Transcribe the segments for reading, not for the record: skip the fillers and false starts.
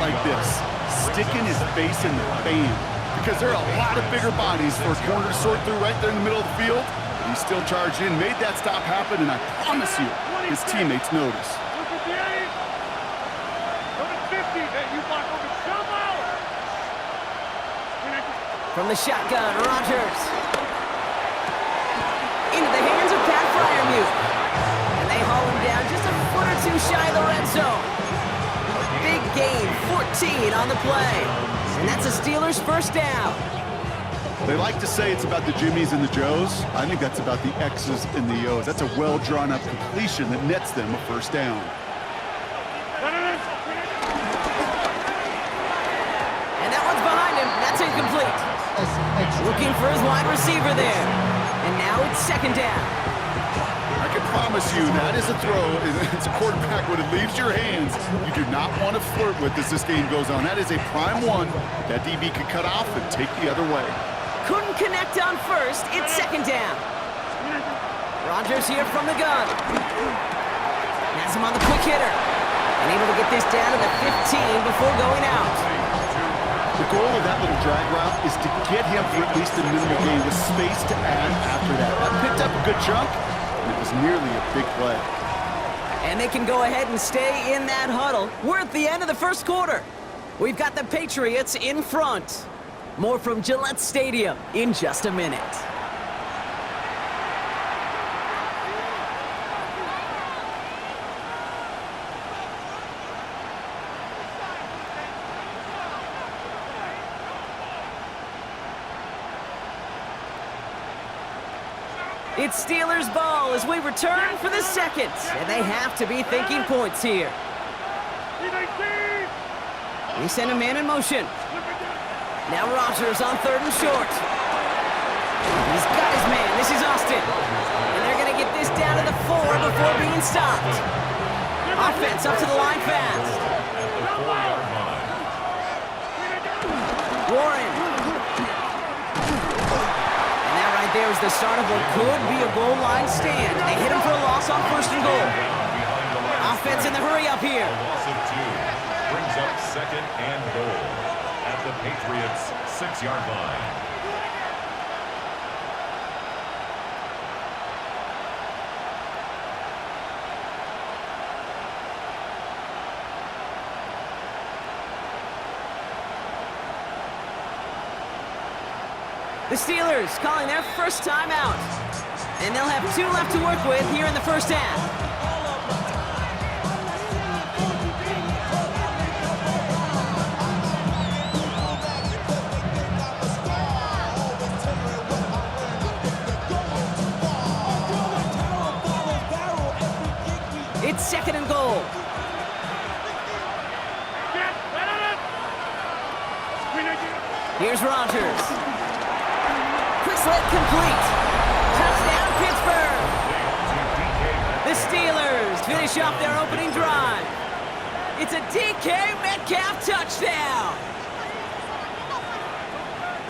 like this, sticking his face in the fan, because there are a lot of bigger bodies for a corner to sort through right there in the middle of the field. He still charged in, made that stop happen, and I promise you, his teammates notice. From the shotgun, Rodgers. Into the hands of Pat Fryermuth. And they haul him down just a foot or two shy of the red zone. Big gain, 14 on the play. And that's a Steelers first down. They like to say it's about the Jimmies and the Joes. I think that's about the X's and the O's. That's a well-drawn-up completion that nets them a first down. And that one's behind him. That's incomplete. Looking for his wide receiver there. And now it's second down. I can promise you that is a throw. It's a quarterback when it leaves your hands. You do not want to flirt with as this game goes on. That is a prime one that DB could cut off and take the other way. Couldn't connect on first. It's second down. Rodgers here from the gun. Has him on the quick hitter. And able to get this down to the 15 before going out. The goal of that little drag route is to get him for at least a minimal gain with space to add after that. That picked up a good chunk, and it was nearly a big play. And they can go ahead and stay in that huddle. We're at the end of the first quarter. We've got the Patriots in front. More from Gillette Stadium in just a minute. It's Steelers ball as we return for the second. And they have to be thinking points here. They send a man in motion. Now Rodgers on third and short. He's got his man. This is Austin. And they're going to get this down to the 4 before being stopped. Offense up to the line fast. Warren. And that right there is the start of what could be a goal line stand. They hit him for a loss on first and goal. Offense in the hurry up here. Loss of 2 brings up second and goal at the Patriots' 6-yard line. The Steelers calling their first time out. And they'll have 2 left to work with here in the first half. It's second and goal. Here's Rodgers. Quick slant complete. Touchdown, Pittsburgh. The Steelers finish off their opening drive. It's a DK Metcalf touchdown.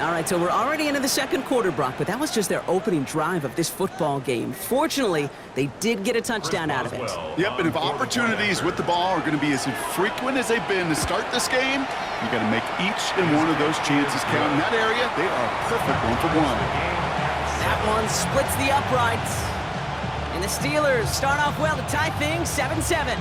All right, so we're already into the second quarter, Brock, but that was just their opening drive of this football game. Fortunately, they did get a touchdown out of it. Yep, and if opportunities with the ball are going to be as infrequent as they've been to start this game, you got to make each and one of those chances count. In that area, they are perfect 1-for-1. That one splits the uprights. And the Steelers start off well to tie things 7-7.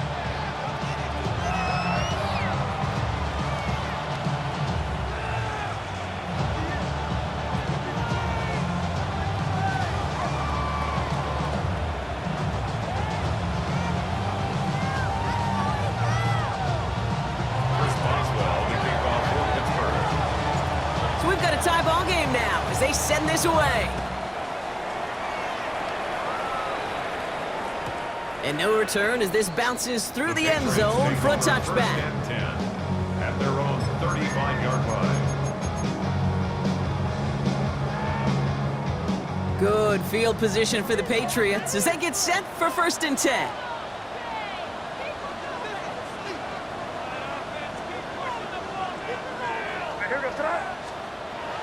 Tie ball game now as they send this away. And no return as this bounces through the end zone for a touchback. At their own 35-yard line. Good field position for the Patriots as they get set for 1st and 10.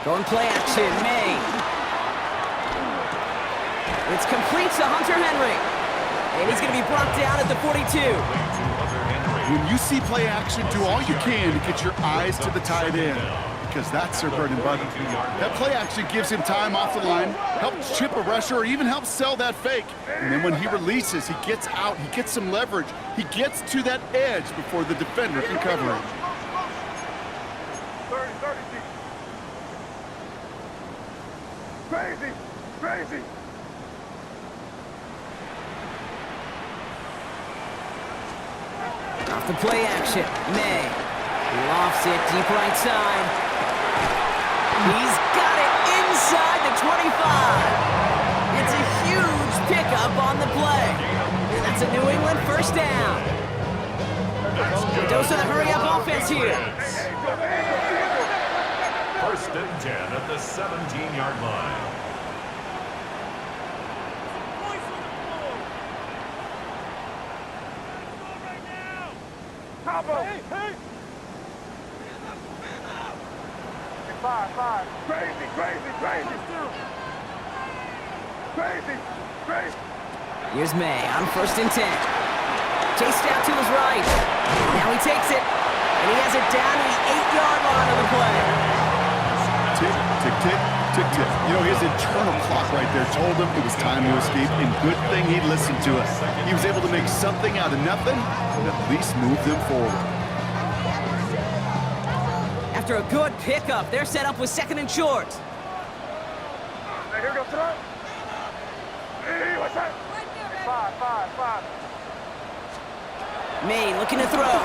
Going play action, May. It's complete to Hunter Henry. And he's going to be brought down at the 42. When you see play action, do all you can to get your eyes to the tight end, because that's their bread and butter. That play action gives him time off the line, helps chip a rusher, or even helps sell that fake. And then when he releases, he gets out, he gets some leverage. He gets to that edge before the defender can cover him. 30 deep. Crazy, crazy. Off the play action, May. Lofts it deep right side. He's got it inside the 25. It's a huge pickup on the play. And that's a New England first down. A dose of the hurry-up offense here. First and 10 at the 17-yard line. Hey, hey. 5. Crazy, crazy, crazy. Crazy, crazy. Here's May on first and 10. Chased out to his right. Now he takes it, and he has it down to the 8-yard line of the play. Tick, tick, tick, tick, tick. You know, his internal clock right there told him it was time to escape, and good thing he listened to us. He was able to make something out of nothing and at least move them forward. After a good pickup, they're set up with second and short. Now here goes throw. Hey, what's that? 5. May looking to throw.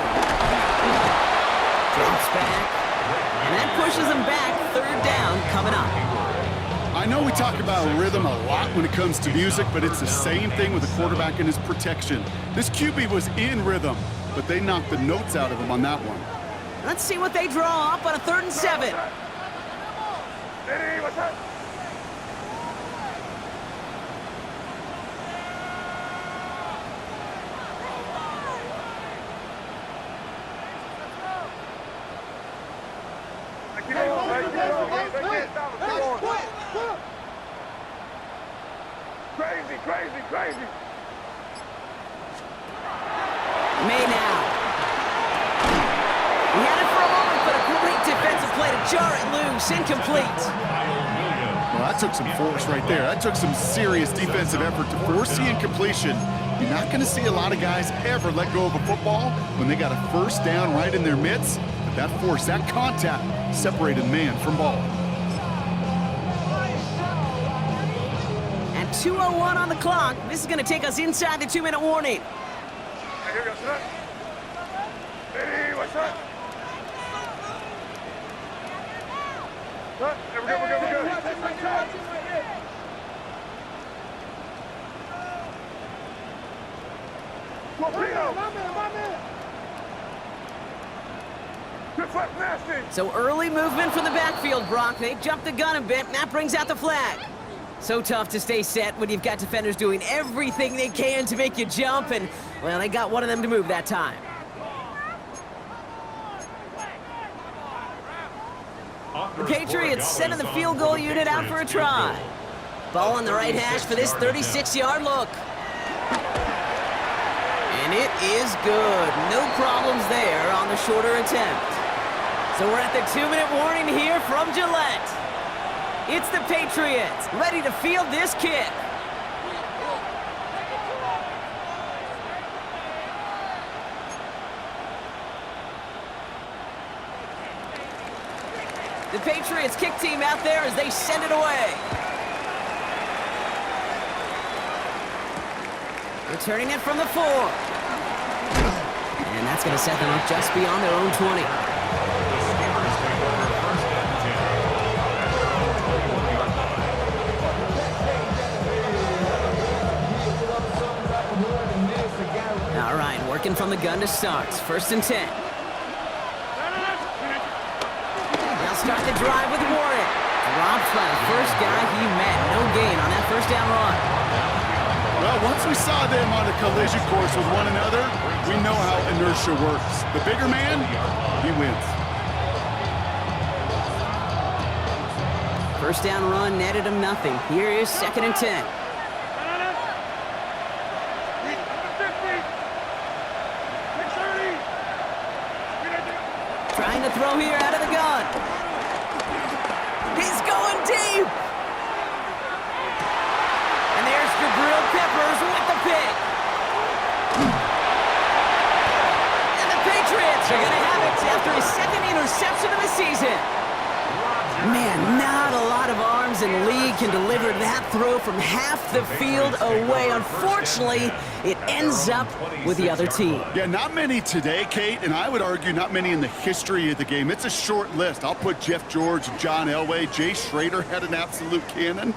Drops back. And that pushes him back. Third down coming up. I know we talk about rhythm a lot when it comes to music, but it's the same thing with the quarterback and his protection. This QB was in rhythm, but they knocked the notes out of him on that one. Let's see what they draw up on a 3rd and 7. Hey, what's that? Crazy. May now. He had it for a moment, but a great defensive play to jar it loose. Incomplete. Well, that took some force right there. That took some serious defensive effort to force the incompletion. You're not going to see a lot of guys ever let go of a football when they got a first down right in their midst. But that force, that contact, separated man from ball. At 2:01 on the clock, this is going to take us inside the 2-minute warning. Here goes that. Hey, what's that? We're good. So early movement from the backfield, Brock. They jumped the gun a bit, and that brings out the flag. So tough to stay set when you've got defenders doing everything they can to make you jump, and, well, they got one of them to move that time. The Patriots sending the field goal unit out for a try. Ball on the right hash for this 36-yard look. And it is good. No problems there on the shorter attempt. So we're at the 2-minute warning here from Gillette. It's the Patriots, ready to field this kick. The Patriots kick team out there as they send it away. Returning it from the 4. And that's going to set them up just beyond their own 20. All right, working from the gun to start. 1st and 10. They'll start the drive with Warren. Dropped by the first guy he met. No gain on that first down run. Well, once we saw them on a collision course with one another, we know how inertia works. The bigger man, he wins. First down run netted him nothing. Here is 2nd and 10. Trying to throw here out of the gun. He's going deep. And there's the grilled peppers with the pick. And the Patriots are going to have it after his second interception of the season. Man, not a lot of arms in the league can deliver that throw from half the field away. Unfortunately, it ends up with the other team. Yeah, not many today, Kate, and I would argue not many in the history of the game. It's a short list. I'll put Jeff George, John Elway, Jay Schrader had an absolute cannon.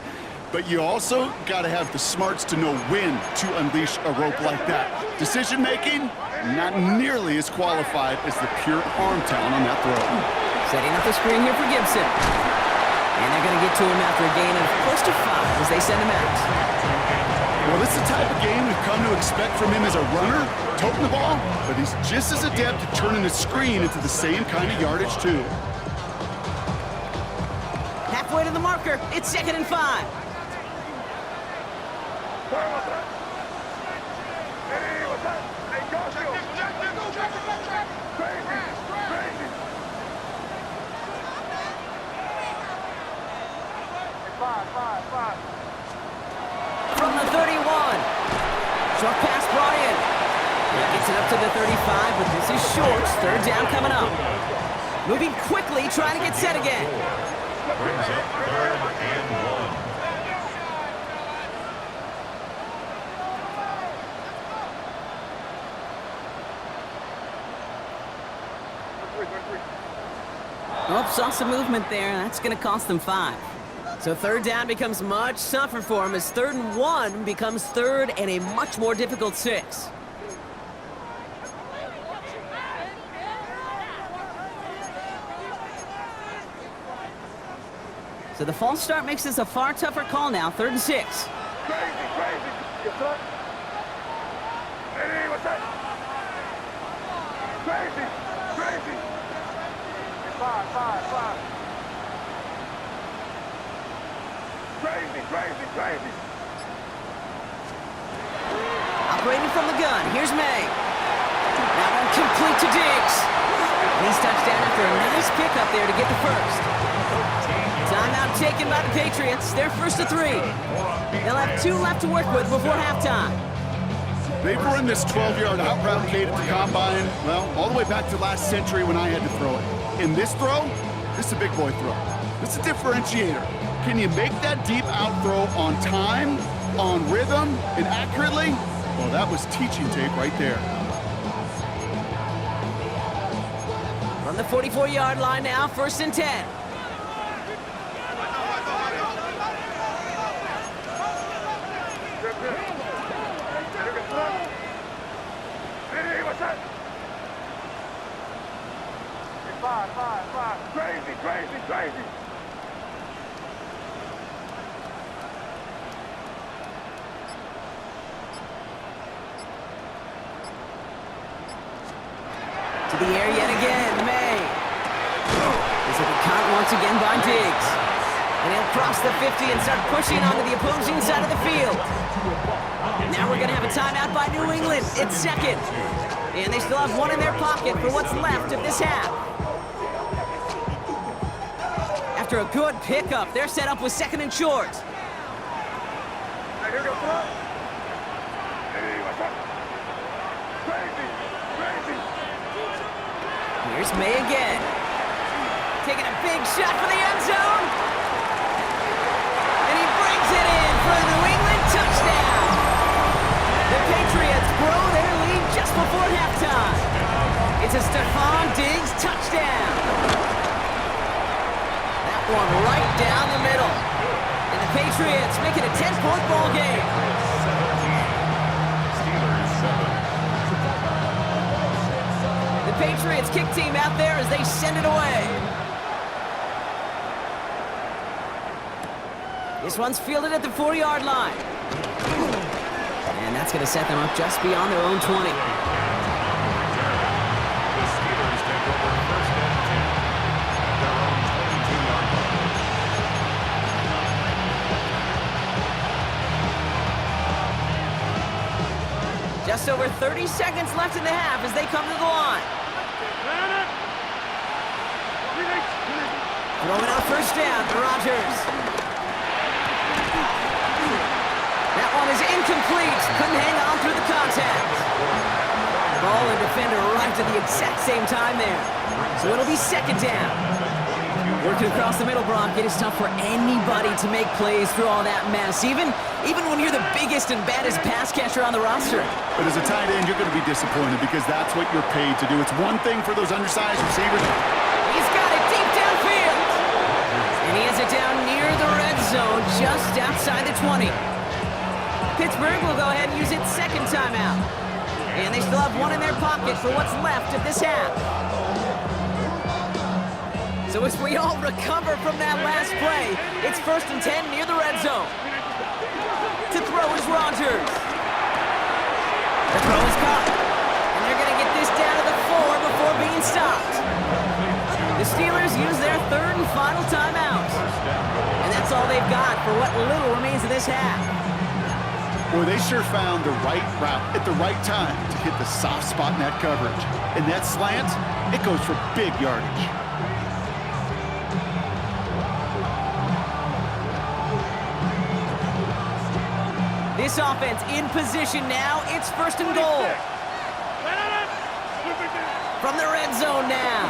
But you also got to have the smarts to know when to unleash a rope like that. Decision-making, not nearly as qualified as the pure arm talent on that throw. Setting up the screen here for Gibson. And they're going to get to him after a gain of close to 5 as they send him out. Well, this is the type of game we've come to expect from him as a runner, toting the ball, but he's just as adept at turning the screen into the same kind of yardage, too. Halfway to the marker. It's 2nd and 5. From the 31. Short pass brought in. He gets it up to the 35, but this is short. 3rd down coming up. Moving quickly, trying to get set again. Brings up 3rd and 1. Oh, saw some movement there. That's going to cost them 5. So 3rd down becomes much tougher for him as 3rd and 1 becomes 3rd and a much more difficult 6. So the false start makes this a far tougher call now. 3rd and 6. Crazy. Yes, sir. Hey, what's that? Crazy. 5. Crazy. Operating from the gun. Here's May. That one complete to Diggs. And he's touchdown after a nice pickup there to get the first. Timeout taken by the Patriots. They're 1st to 3. They'll have 2 left to work with before halftime. They've run this 12-yard out route, Kate, at the combine, well, all the way back to last century when I had to throw it. In this throw, this is a big boy throw. This is a differentiator. Can you make that deep out throw on time, on rhythm, and accurately? Well, that was teaching tape right there. From the 44-yard line now, 1st and 10. Hey, what's that? 5. Crazy. To the air yet again, May. This will be caught once again by Diggs. And he'll cross the 50 and start pushing onto the opposing side of the field. Now we're going to have a timeout by New England. It's 2nd. And they still have 1 in their pocket for what's left of this half. After a good pickup, they're set up with 2nd and short. Hey, here goes the Hey, what's up? Crazy. Here's May again. Taking a big shot for the end zone. And he brings it in for a New England touchdown. The Patriots grow their lead just before halftime. It's a Stephon Diggs touchdown. That one right down the middle. And the Patriots make it a 10-point ball game. 17, Steelers 7. The Patriots kick team out there as they send it away. This one's fielded at the 4-yard line. And that's going to set them up just beyond their own 20. The Steelers take over 1st and 10. Their own 22-yard line. Just over 30 seconds left in the half as they come to the line. Throwing out first down for Rodgers. That one is incomplete. Couldn't hang on through the contact. Ball and defender arrived at the exact same time there. So it'll be second down. Working across the middle, Brock, it is tough for anybody to make plays through all that mess, even when you're the biggest and baddest pass catcher on the roster. But as a tight end, you're going to be disappointed because that's what you're paid to do. It's one thing for those undersized receivers. He's got it deep downfield. And he has it down near the red zone, just outside the 20. Pittsburgh will go ahead and use its second timeout. And they still have one in their pocket for what's left of this half. So as we all recover from that last play, it's 1st and 10 near the red zone. To throw is Rodgers. The throw is caught. And they're going to get this down to the 4 before being stopped. The Steelers use their 3rd and final timeout. And that's all they've got for what little remains of this half. Boy, they sure found the right route at the right time to hit the soft spot in that coverage. And that slant, it goes for big yardage. This offense in position now. It's 1st and goal. From the red zone now.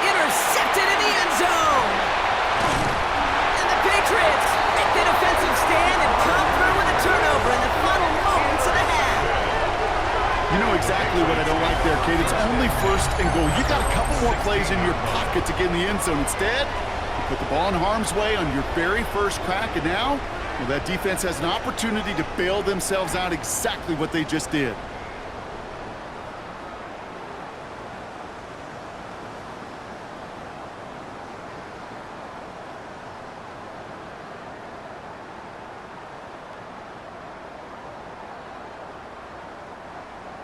Intercepted in the end zone. And the Patriots make the defensive stand and come through with a turnover in the final moments of the half. You know exactly what I don't like there, kid. It's only 1st and goal. You got a couple more plays in your pocket to get in the end zone. Instead, you put the ball in harm's way on your very first crack, and now, well, that defense has an opportunity to bail themselves out exactly what they just did.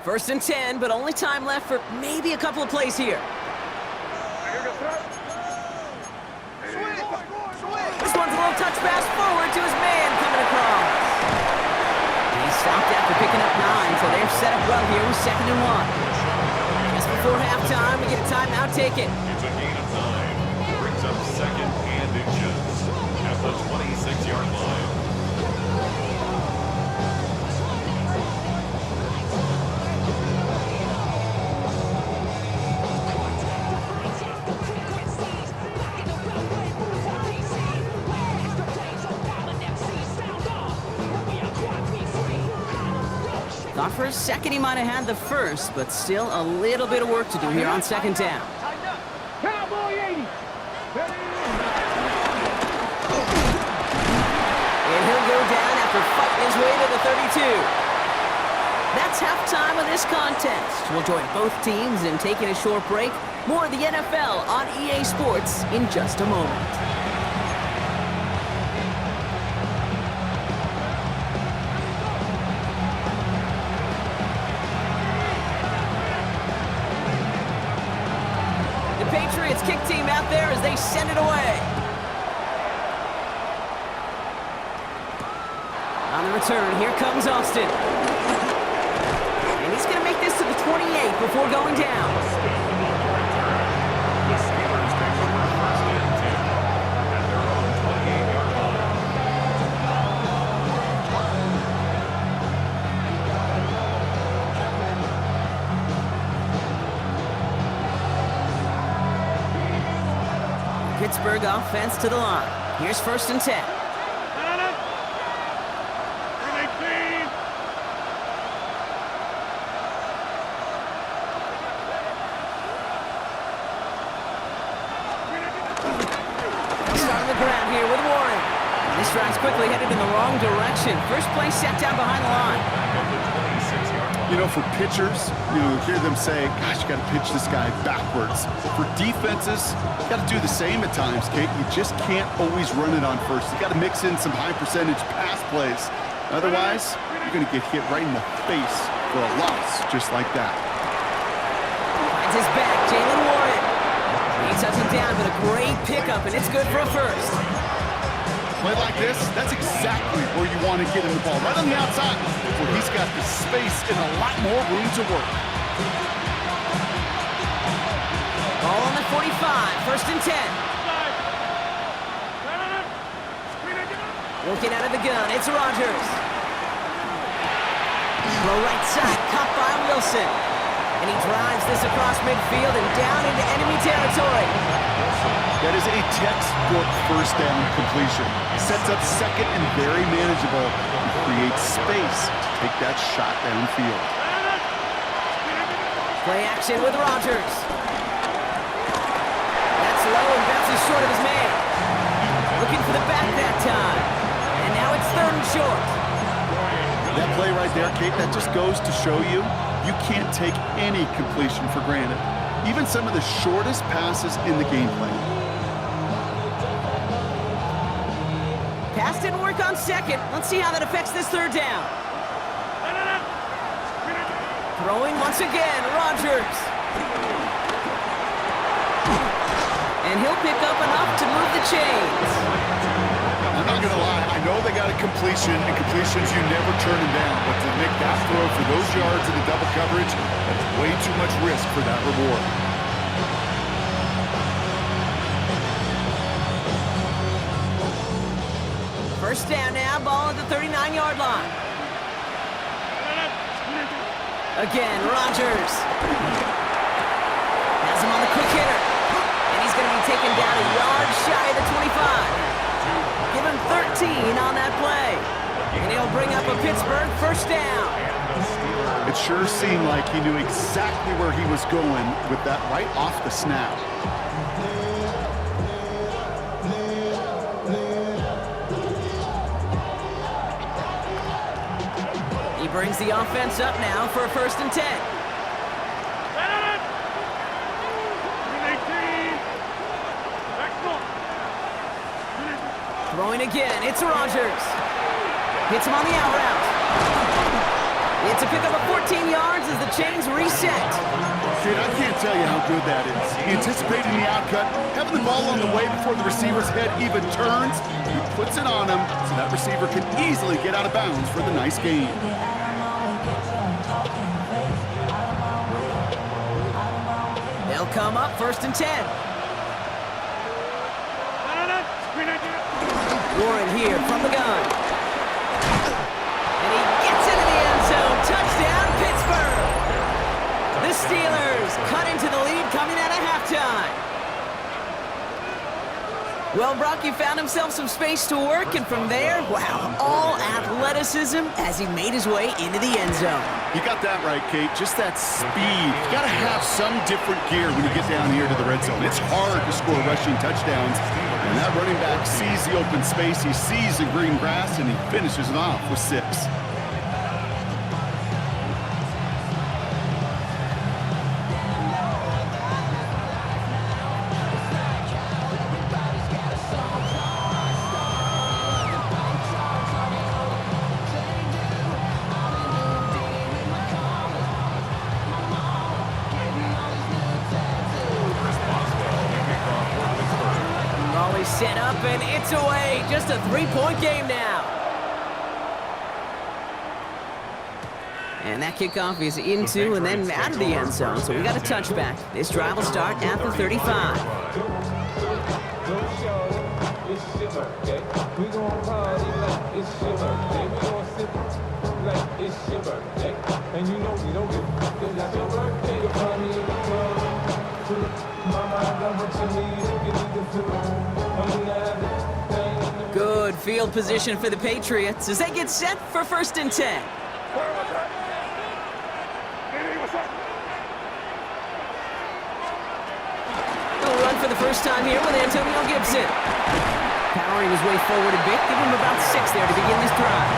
First and 10, but only time left for maybe a couple of plays here. This one's a little touch pass forward to his man coming across. He stopped after picking up 9, so they're set up well here with 2nd and 1. Just before halftime, we get a timeout taken. It's a gain of 9. Brings up 2nd and inches at the 26-yard line. Thought for a second he might have had the first, but still a little bit of work to do here on 2nd down. Cowboy 80. And he'll go down after fighting his way to the 32. That's halftime of this contest. We'll join both teams in taking a short break. More of the NFL on EA Sports in just a moment. Patriots kick team out there as they send it away. On the return, here comes Austin. And he's going to make this to the 28 before going down. The Steelers take over 1st and 10 at their own 28-yard line. Pittsburgh offense to the line. Here's 1st and 10. Start on the ground here with Warren. And this drive's quickly headed in the wrong direction. First play set down behind the line. You know, for pitchers, you hear them say, gosh, you got to pitch this guy backwards. But for defenses, you got to do the same at times, Kate. You just can't always run it on first. You got to mix in some high-percentage pass plays. Otherwise, you're going to get hit right in the face for a loss just like that. Finds his back, Jalen Warren. He tucks him down, but a great pickup, and it's good for a first. Play like this, that's exactly where you want to get him the ball, right on the outside, where he's got the space and a lot more room to work. Ball on the 45. first and 10. Working out of the gun, it's Rodgers. Throw right side, caught by Wilson. And he drives this across midfield and down into enemy territory. That is a textbook first down completion. Sets up second and very manageable and creates space to take that shot downfield. Play action with Rodgers. That's low and bounces short of his man. Looking for the back that time. And now it's third and short. That play right there, Kate, that just goes to show you can't take any completion for granted. Even some of the shortest passes in the game plan. Pass didn't work on second. Let's see how that affects this third down. Throwing once again, Rodgers. And he'll pick up enough to move the chains. I'm not going to lie, I know they got a completion, and completions you never turn them down, but to make that throw for those yards in the double coverage, that's way too much risk for that reward. First down now, ball at the 39-yard line. Again, Rodgers. Has him on the quick hitter. And he's going to be taken down a yard shy of the 25. Give him 13 on that play. And he'll bring up a Pittsburgh first down. It sure seemed like he knew exactly where he was going with that right off the snap. He brings the offense up now for a first and 10. Throwing again, it's Rodgers. Hits him on the out route. It's a pickup of 14 yards as the chains reset. Dude, I can't tell you how good that is. Anticipating the outcut, having the ball on the way before the receiver's head even turns, he puts it on him so that receiver can easily get out of bounds for the nice gain. They'll come up first and 10. Warren here from the gun. And he gets into the end zone. Touchdown, Pittsburgh. The Steelers cut into the lead coming out of halftime. Well, Brock, he found himself some space to work, and from there, wow, all athleticism as he made his way into the end zone. You got that right, Kate. Just that speed. You got to have some different gear when you get down here to the red zone. It's hard to score rushing touchdowns. And that running back sees the open space, he sees the green grass, and he finishes it off with 6. Set up, and it's away. Just a 3-point game now. And that kickoff is into and then out of the end zone, so we got a touchback. This drive will start at the 35. Good field position for the Patriots as they get set for first and 10. They'll run for the first time here with Antonio Gibson. Powering his way forward a bit, give him about 6 there to begin this drive.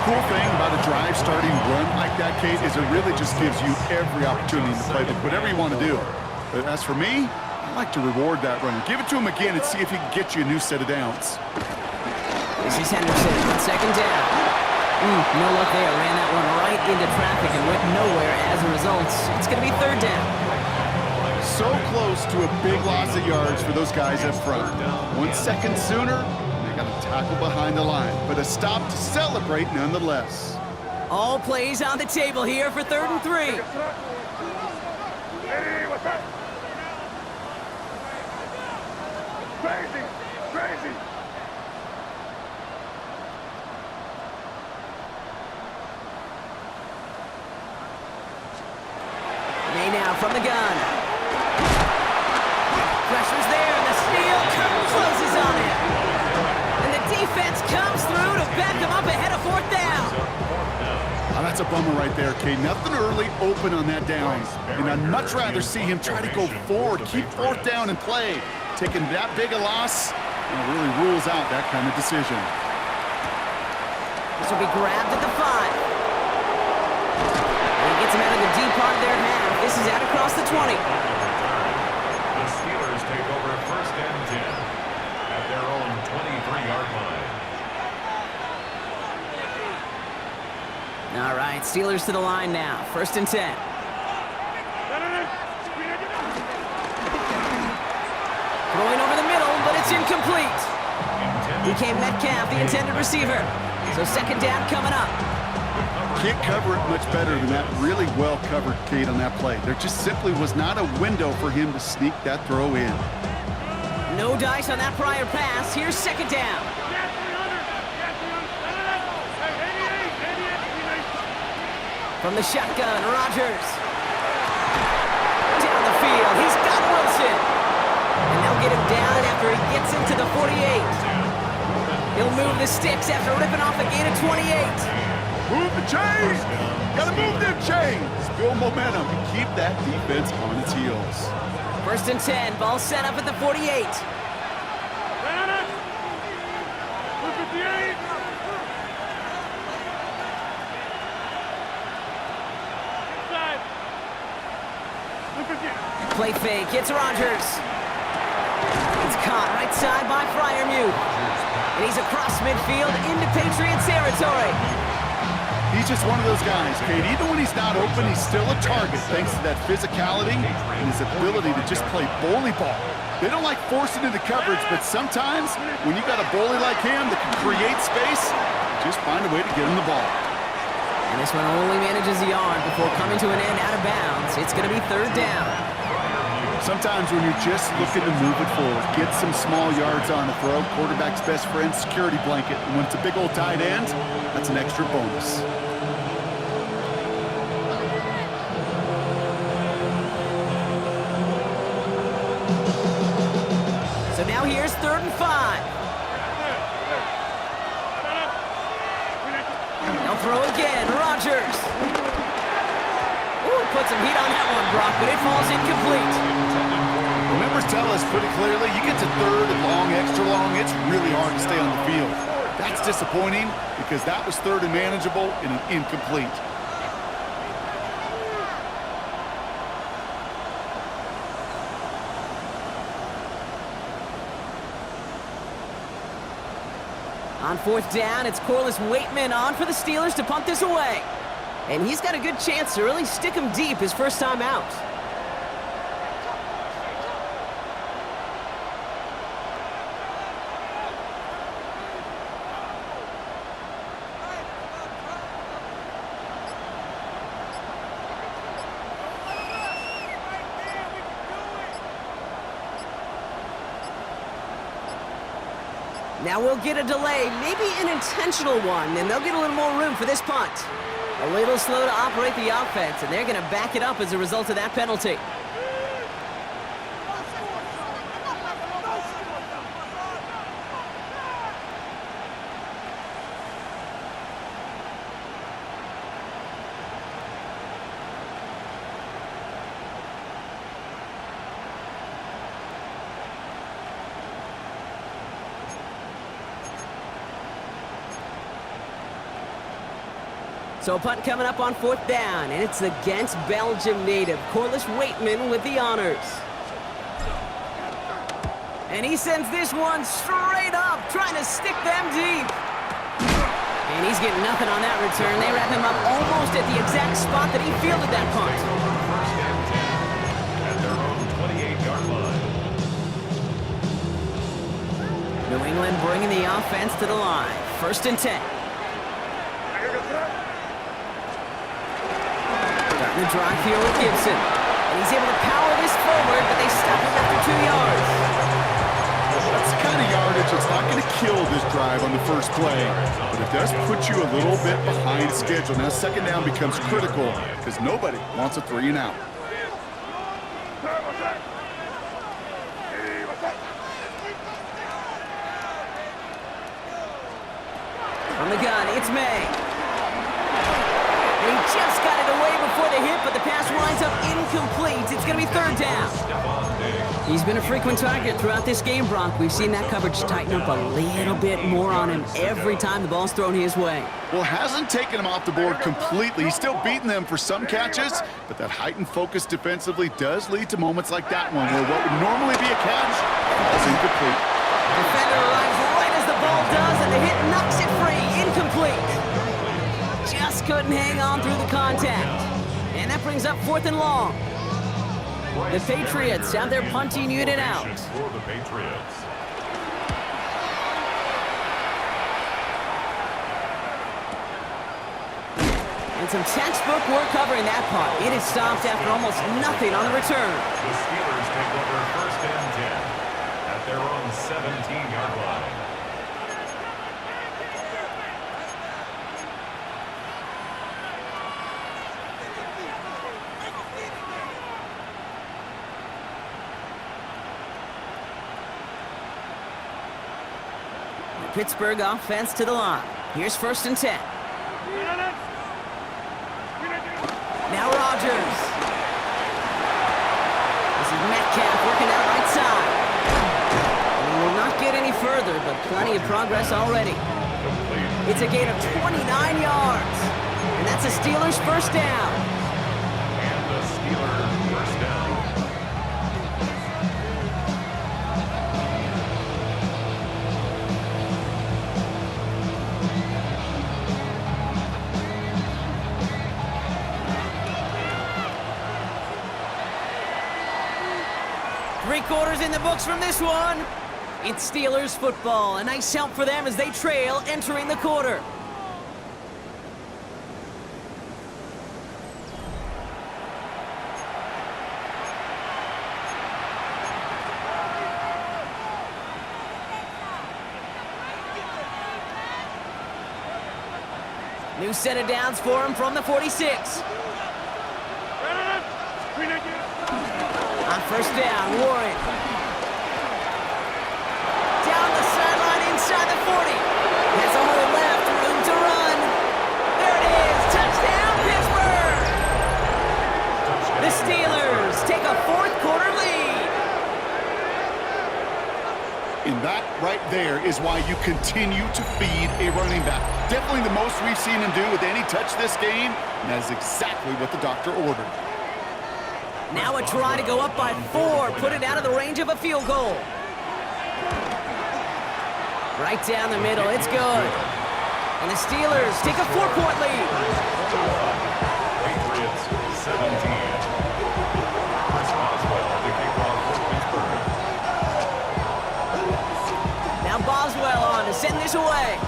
Cool thing about a drive starting run like that, Kate, is it really just gives you every opportunity to play whatever you want to do. But as for me, I like to reward that run. Give it to him again and see if he can get you a new set of downs. This is Henderson on second down. No luck there. Ran that one right into traffic and went nowhere as a result. It's going to be third down. So close to a big loss of yards for those guys up front. 1 second sooner, they got to tackle behind the line. But a stop to celebrate nonetheless. All plays on the table here for third and 3. Crazy! Crazy! May now from the gun. Pressure's there, and the steal closes on him. And the defense comes through to back him up ahead of fourth down. Oh, that's a bummer right there, Kate. Nothing early open on that down. And I'd much rather see him try to go forward, keep fourth down and play. Taking that big a loss really rules out that kind of decision. This will be grabbed at the 5. And he gets him out of the deep part of their half. This is out across the 20. The Steelers take over first and 10 at their own 23-yard line. All right, Steelers to the line now. First and 10. Throwing over the middle, but it's incomplete. Became Metcalf, the intended receiver. So second down coming up. Can't cover it much better than that. Really well covered, Kate, on that play. There just simply was not a window for him to sneak that throw in. No dice on that prior pass. Here's second down. From the shotgun, Rodgers. Down the field, he's got Wilson. And they'll get him down after he gets into the 48. He'll move the sticks after ripping off a gain of 28. Move the chains! Gotta move them chains! Build momentum and keep that defense on its heels. First and 10, ball set up at the 48. Play fake, it's Rodgers. It's caught right side by Freiermuth. And he's across midfield into Patriots territory. He's just one of those guys, Kate. Even when he's not open, he's still a target thanks to that physicality and his ability to just play bully ball. They don't like forcing into coverage, but sometimes when you got a bully like him that can create space, just find a way to get him the ball. And this one only manages the yard before coming to an end out of bounds. It's going to be third down. Sometimes when you're just looking to move it forward, get some small yards on the throw, quarterback's best friend, security blanket. And when it's a big old tight end, that's an extra bonus. So now here's third and 5. They'll throw again, Rodgers. Ooh, put some heat on that one, Brock, but it falls incomplete. The numbers tell us pretty clearly, you get to third and long, extra long, it's really hard to stay on the field. That's disappointing because that was third and manageable and an incomplete. On fourth down, it's Corliss Waitman on for the Steelers to punt this away. And he's got a good chance to really stick him deep his first time out. Now we'll get a delay, maybe an intentional one, and they'll get a little more room for this punt. A little slow to operate the offense, and they're going to back it up as a result of that penalty. So a punt coming up on fourth down, and it's against Belgium native Corliss Waitman with the honors. And he sends this one straight up, trying to stick them deep. And he's getting nothing on that return. They wrap him up almost at the exact spot that he fielded that punt. First and 10 at their own 28-yard line. New England bringing the offense to the line. First and 10. The drive here with Gibson. And he's able to power this forward, but they stop him after 2 yards. That's kill this drive on the first play, but it does put you a little bit behind schedule. Now second down becomes critical because nobody wants a 3 and out. From the gun, it's May. And he just got it away before the hit, but the pass winds up incomplete. It's going to be third down. He's been a frequent target throughout this game, Brock. We've seen that coverage tighten up a little bit more on him every time the ball's thrown his way. Well, hasn't taken him off the board completely. He's still beating them for some catches, but that heightened focus defensively does lead to moments like that one where what would normally be a catch falls incomplete. Defender arrives right as the ball does, and the hit knocks it free. Incomplete. Just couldn't hang on through the contact. And that brings up 4th and long. The Patriots have their punting unit out. For the Patriots. And some textbook work covering that part. It is stopped after almost nothing on the return. The Steelers take over 1st and 10 at their own 17-yard line. Pittsburgh offense to the line. Here's 1st and 10. Now Rodgers. This is Metcalf working out right side. And will not get any further, but plenty of progress already. It's a gain of 29 yards. And that's a Steelers first down. And the Steelers first down. 3 quarters in the books from this one. It's Steelers football. A nice help for them as they trail entering the quarter. New set of downs for him from the 46. On 1st down, Warren. Down the sideline inside the 40. Has a hole left, room to run. There it is, touchdown Pittsburgh! The Steelers take a 4th quarter lead. And that right there is why you continue to feed a running back. Definitely the most we've seen him do with any touch this game, and that is exactly what the doctor ordered. Now a try to go up by 4, put it out of the range of a field goal. Right down the middle, it's good. And the Steelers take a 4-point lead. Patriots 17. Chris Boswell, the kickoff for Pittsburgh. Now Boswell on to send this away.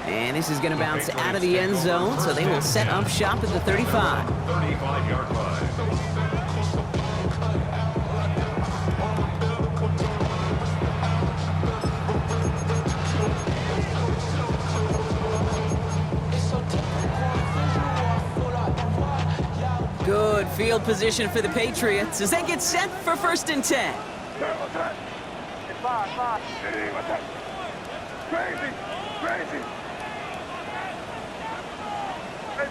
And this is going to bounce out of the end zone, so they will set up shop at the 35. 35-yard line. Good field position for the Patriots as they get set for 1st and 10. Crazy! Crazy! Hey,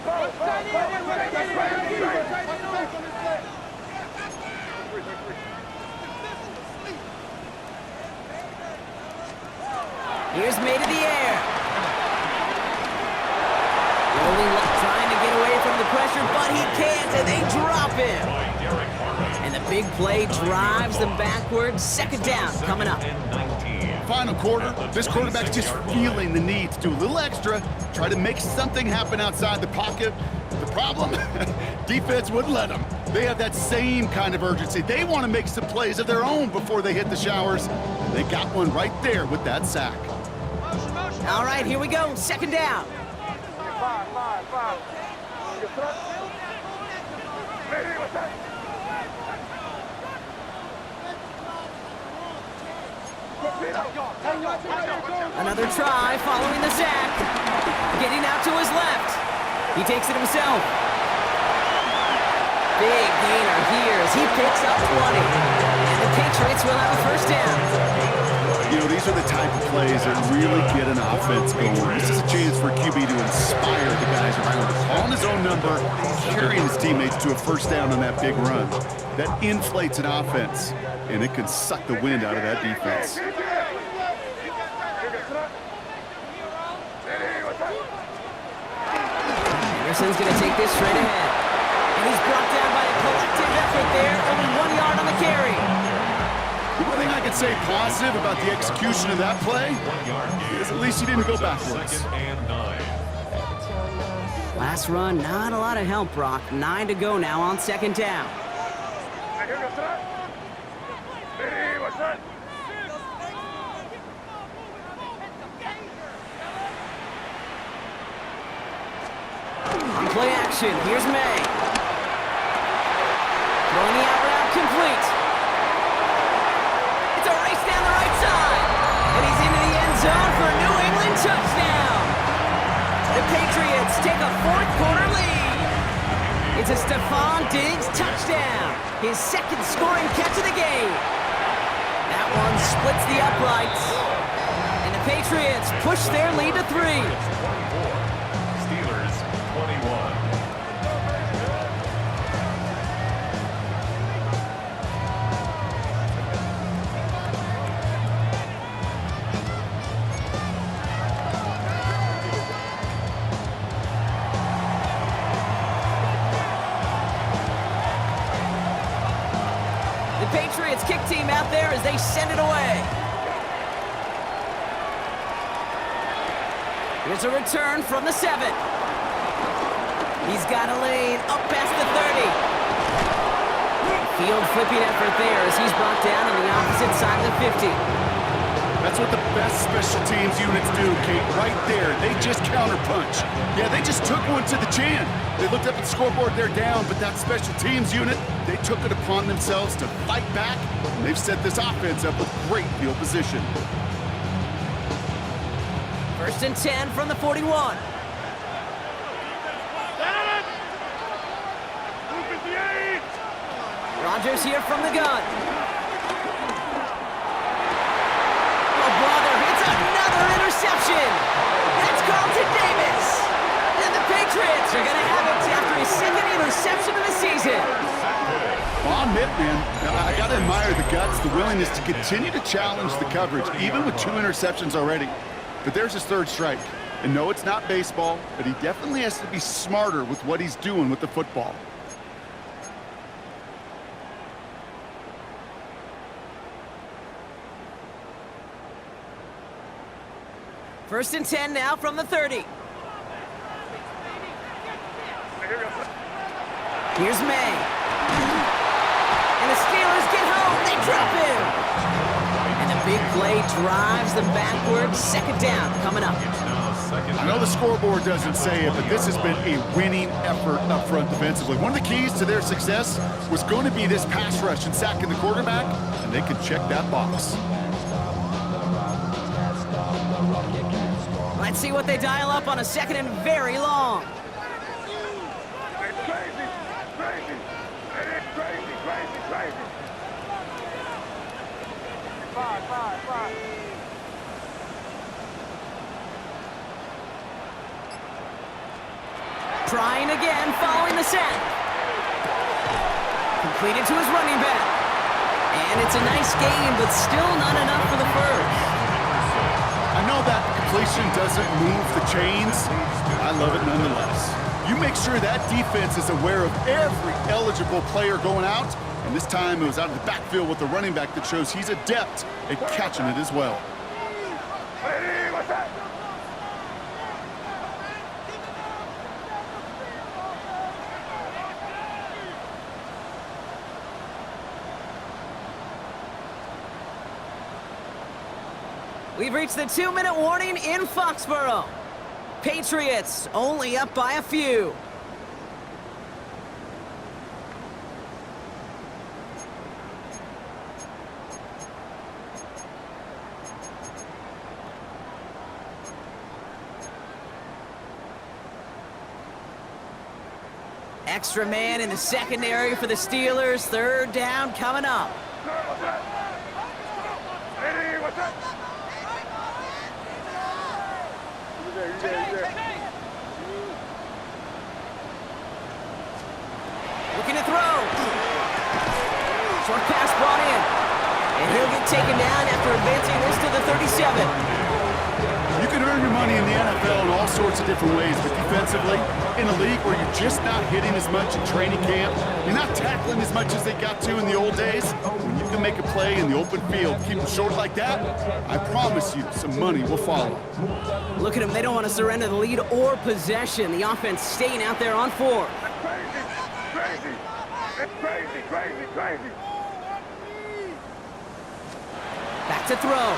Here's May to the air. Rolling left, trying to get away from the pressure, but he can't, and they drop him. And the big play drives them backwards. 2nd down coming up. Final quarter, this quarterback's just feeling the need to do a little extra, try to make something happen outside the pocket. The problem, defense wouldn't let them. They have that same kind of urgency. They want to make some plays of their own before they hit the showers. And they got one right there with that sack. All right, here we go. 2nd down. Five. Lady, what's that? Another try following the sack. Getting out to his left. He takes it himself. Big gainer here as he picks up 20. And the Patriots will have a first down. You know, these are the type of plays that really get an offense going. This is a chance for QB to inspire the guys around him. Calling his own number, carrying his teammates to a first down on that big run. That inflates an offense, and it can suck the wind out of that defense. Anderson's going to take this straight ahead. And he's brought down by a collective effort there. Only 1 yard on the carry. The one thing I can say positive about the execution of that play is at least he didn't go backwards. Second and 9. Last run, not a lot of help, Brock. 9 to go now on second down. On play action, here's May. Throwing the out route complete. It's a race down the right side. And he's into the end zone for a New England touchdown. The Patriots take a fourth quarter lead. It's a Stephon Diggs touchdown. His second scoring catch of the game. That one splits the uprights. And the Patriots push their lead to 3. Steelers 21. The Patriots kick team out there as they send it away. Here's a return from the 7. He's got a lane up past the 30. Field flipping effort there as he's brought down on the opposite side of the 50. That's what the best special teams units do, Kate. Right there, they just counterpunch. Yeah, they just took one to the chin. They looked up at the scoreboard, they're down, but that special teams unit, they took it upon themselves to fight back, and they've set this offense up with great field position. First and 10 from the 41. Rodgers here from the gun. Oh, brother, it's another interception. That's Carlton Davis. And the Patriots are going to have it after his second interception of the season. Well, I'll admit, man, I got to admire the guts, the willingness to continue to challenge the coverage, even with 2 interceptions already. But there's his third strike. And no, it's not baseball, but he definitely has to be smarter with what he's doing with the football. First and 10 now from the 30. Here's May. And the Steelers get home. They drop him. And the big play drives them backwards. Second down coming up. I know the scoreboard doesn't say it, but this has been a winning effort up front defensively. One of the keys to their success was going to be this pass rush and sacking the quarterback, and they can check that box. Let's see what they dial up on a second and very long. Trying again following the sack. Completed to his running back. And it's a nice game, but still not enough for the first. I know that completion doesn't move the chains. I love it nonetheless. You make sure that defense is aware of every eligible player going out, and this time it was out of the backfield with the running back that shows he's adept at catching it as well. We've reached the 2-minute warning in Foxborough. Patriots only up by a few. Extra man in the secondary for the Steelers. Third down coming up. Ready, what's up? You there. Looking to throw. Short pass brought in. And he'll get taken down after advancing this to the 37. You can earn your money in the NFL in all sorts of different ways, but defensively, in a league where you're just not hitting as much in training camp, you're not tackling as much as they got to in the old days, when you can make a play in the open field, keep them short like that, I promise you some money will follow. Look at them. They don't want to surrender the lead or possession. The offense staying out there on 4. Crazy. It's crazy. Back to throw.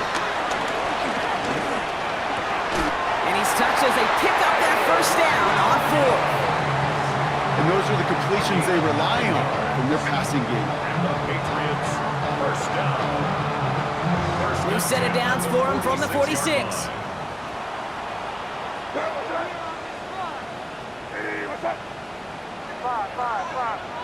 And he's touched as they pick up that first down on 4. And those are the completions they rely on from their passing game. The Patriots, first down. New set of downs for him from the 46. Hey, what's up? Five.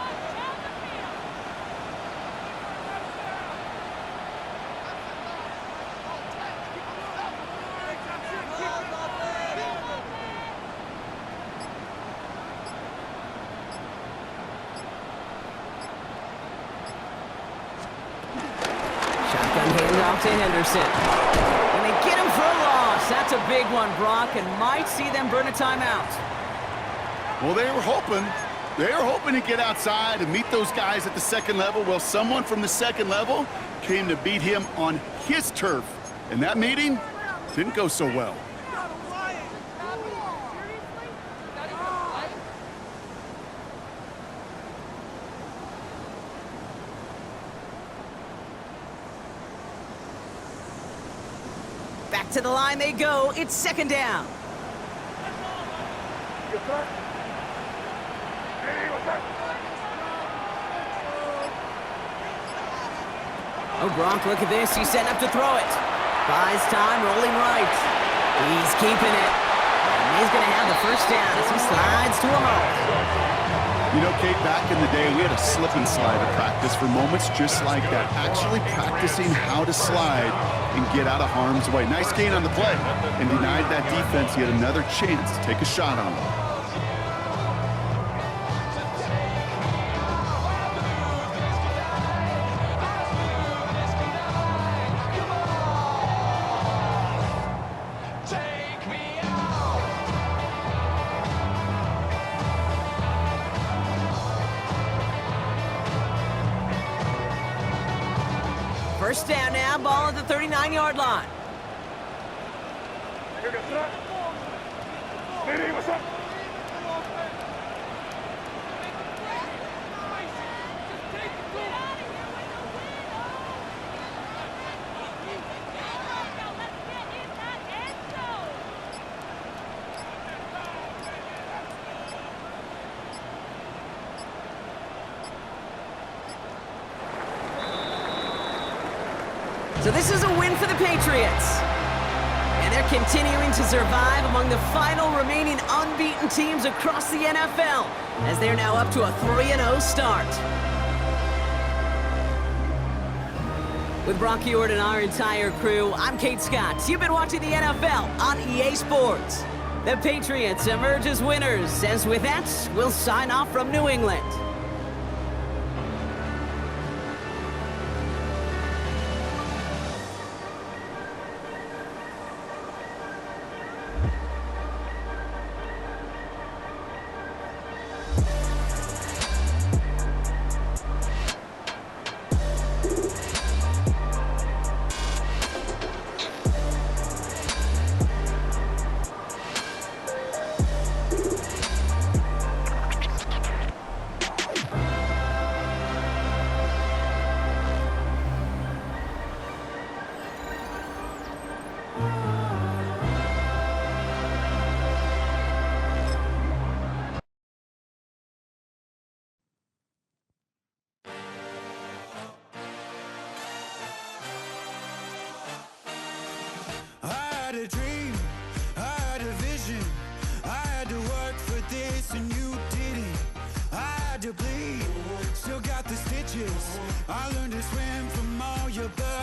Handoff to Henderson. And they get him for a loss. That's a big one, Brock, and might see them burn a timeout. Well, they were hoping to get outside and meet those guys at the second level. Well, someone from the second level came to beat him on his turf. And that meeting didn't go so well. Back to the line they go. It's second down. Oh, Gronk, look at this. He's setting up to throw it. Buys time, rolling right. He's keeping it. And he's going to have the first down as he slides to a halt. You know, Kate, back in the day, we had a slip and slide at practice for moments just like that. Actually practicing how to slide and get out of harm's way. Nice gain on the play, and denied that defense yet another chance to take a shot on him. First down now, ball at the 39-yard line. What's up? So this is a win for the Patriots. And they're continuing to survive among the final remaining unbeaten teams across the NFL, as they're now up to a 3-0 start. With Brock Ewart and our entire crew, I'm Kate Scott. You've been watching the NFL on EA Sports. The Patriots emerge as winners, as with that, we'll sign off from New England. A dream, I had a vision, I had to work for this and you didn't. to bleed. Still got the stitches. I learned to swim from all your blood.